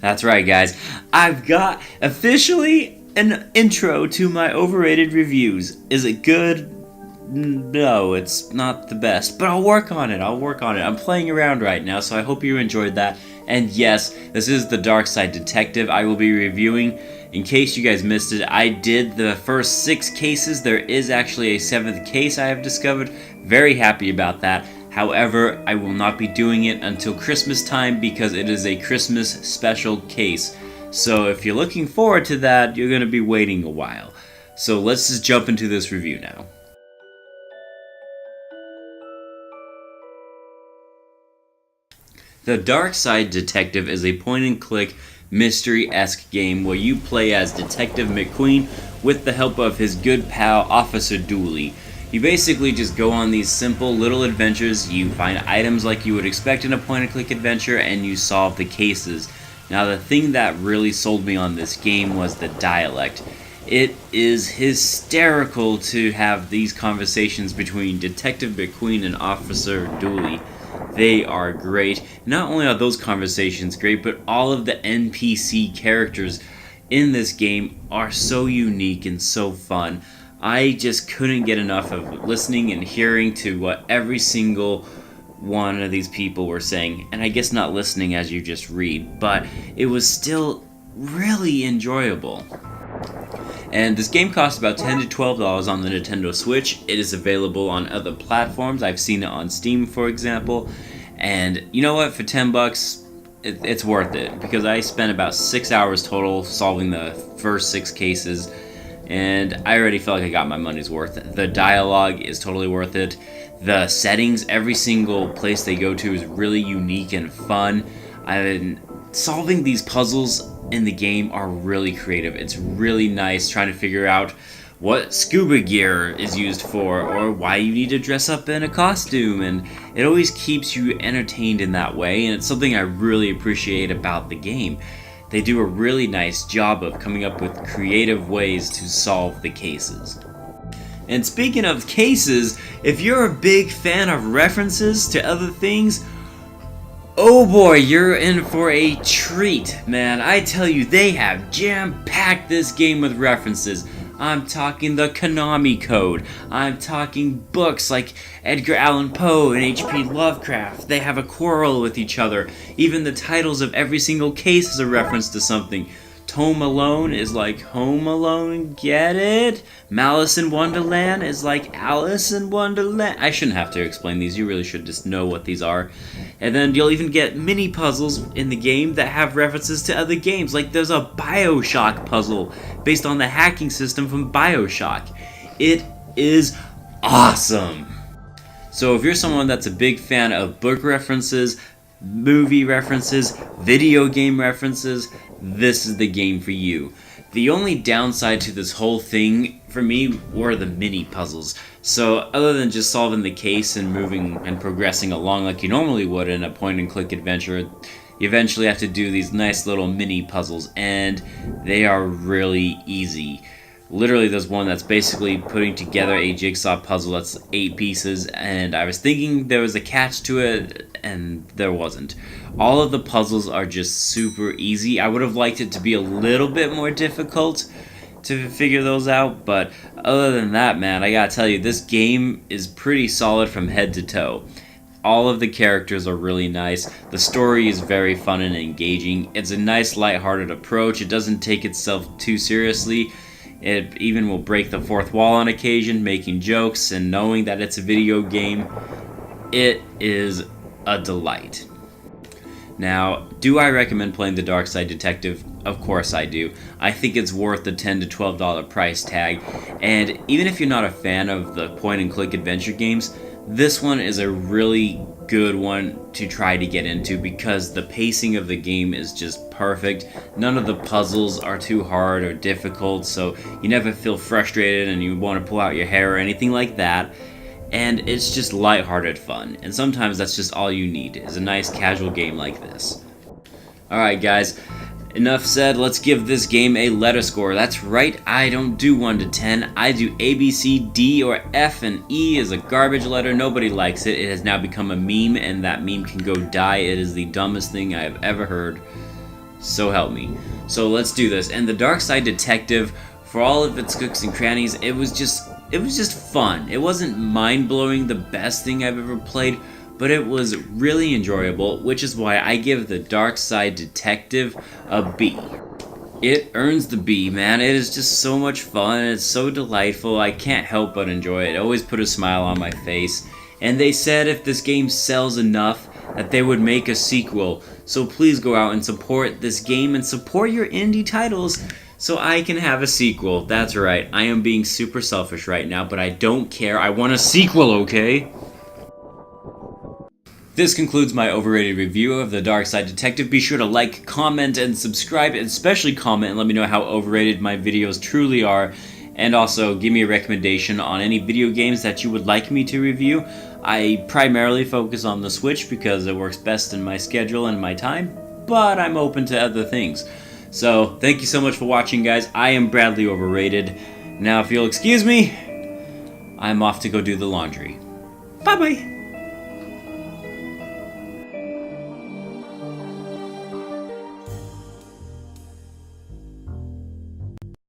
That's right, guys. I've got officially an intro to my overrated reviews. Is it good? No, it's not the best, but I'll work on it. I'm playing around right now, so I hope you enjoyed that. And yes, this is the Darkside Detective I will be reviewing. In case you guys missed it, I did the first 6 cases. There is actually a 7th case I have discovered. Very happy about that. However, I will not be doing it until Christmas time because it is a Christmas special case. So if you're looking forward to that, you're going to be waiting a while. So let's just jump into this review now. The Darkside Detective is a point-and-click mystery-esque game where you play as Detective McQueen with the help of his good pal Officer Dooley. You basically just go on these simple little adventures, you find items like you would expect in a point-and-click adventure, and you solve the cases. Now the thing that really sold me on this game was the dialect. It is hysterical to have these conversations between Detective McQueen and Officer Dooley. They are great. Not only are those conversations great, but all of the NPC characters in this game are so unique and so fun. I just couldn't get enough of listening and hearing to what every single one of these people were saying. And I guess not listening as you just read, but it was still really enjoyable. And this game costs about $10 to $12 on the Nintendo Switch. It is available on other platforms. I've seen it on Steam, for example. And you know what? For $10, it's worth it. Because I spent about 6 hours total solving the first 6 cases. And I already feel like I got my money's worth. The dialogue is totally worth it. The settings, every single place they go to is really unique and fun. Solving these puzzles in the game are really creative. It's really nice trying to figure out what scuba gear is used for or why you need to dress up in a costume, and it always keeps you entertained in that way, and it's something I really appreciate about the game. They do a really nice job of coming up with creative ways to solve the cases. And speaking of cases, if you're a big fan of references to other things, oh boy, you're in for a treat, man. I tell you, they have jam-packed this game with references. I'm talking the Konami Code. I'm talking books like Edgar Allan Poe and H.P. Lovecraft. They have a quarrel with each other. Even the titles of every single case is a reference to something. Home Alone is like Home Alone, get it? Malice in Wonderland is like Alice in Wonderland. I shouldn't have to explain these, you really should just know what these are. And then you'll even get mini puzzles in the game that have references to other games, like there's a Bioshock puzzle based on the hacking system from Bioshock. It is awesome! So if you're someone that's a big fan of book references, movie references, video game references, this is the game for you. The only downside to this whole thing for me were the mini puzzles. So other than just solving the case and moving and progressing along like you normally would in a point and click adventure, you eventually have to do these nice little mini puzzles, and they are really easy. Literally, there's one that's basically putting together a jigsaw puzzle that's 8 pieces, and I was thinking there was a catch to it, and there wasn't. All of the puzzles are just super easy. I would have liked it to be a little bit more difficult to figure those out, but other than that, man, I gotta tell you, this game is pretty solid from head to toe. All of the characters are really nice. The story is very fun and engaging. It's a nice, lighthearted approach. It doesn't take itself too seriously. It even will break the fourth wall on occasion, making jokes and knowing that it's a video game. It is a delight. Now, do I recommend playing the Darkside Detective? Of course I do. I think it's worth the $10 to $12 price tag, and even if you're not a fan of the point-and-click adventure games, this one is a really good one to try to get into because the pacing of the game is just perfect. None of the puzzles are too hard or difficult, so you never feel frustrated and you want to pull out your hair or anything like that. And it's just lighthearted fun, and sometimes that's just all you need, is a nice casual game like this. Alright guys, enough said, let's give this game a letter score. That's right, I don't do 1 to 10, I do A, B, C, D, or F, and E is a garbage letter. Nobody likes it. It has now become a meme, and that meme can go die. It is the dumbest thing I have ever heard. So help me. So let's do this. And the Darkside Detective, for all of its cooks and crannies, it was just fun. It wasn't mind-blowing the best thing I've ever played, but it was really enjoyable, which is why I give the Darkside Detective a B. It earns the B, man. It is just so much fun. It's so delightful. I can't help but enjoy it. It always put a smile on my face. And they said if this game sells enough that they would make a sequel. So please go out and support this game and support your indie titles so I can have a sequel. That's right. I am being super selfish right now, but I don't care. I want a sequel, okay? This concludes my overrated review of the Darkside Detective. Be sure to like, comment, and subscribe, and especially comment and let me know how overrated my videos truly are. And also, give me a recommendation on any video games that you would like me to review. I primarily focus on the Switch because it works best in my schedule and my time, but I'm open to other things. So, thank you so much for watching, guys. I am Bradley Overrated. Now, if you'll excuse me, I'm off to go do the laundry. Bye-bye!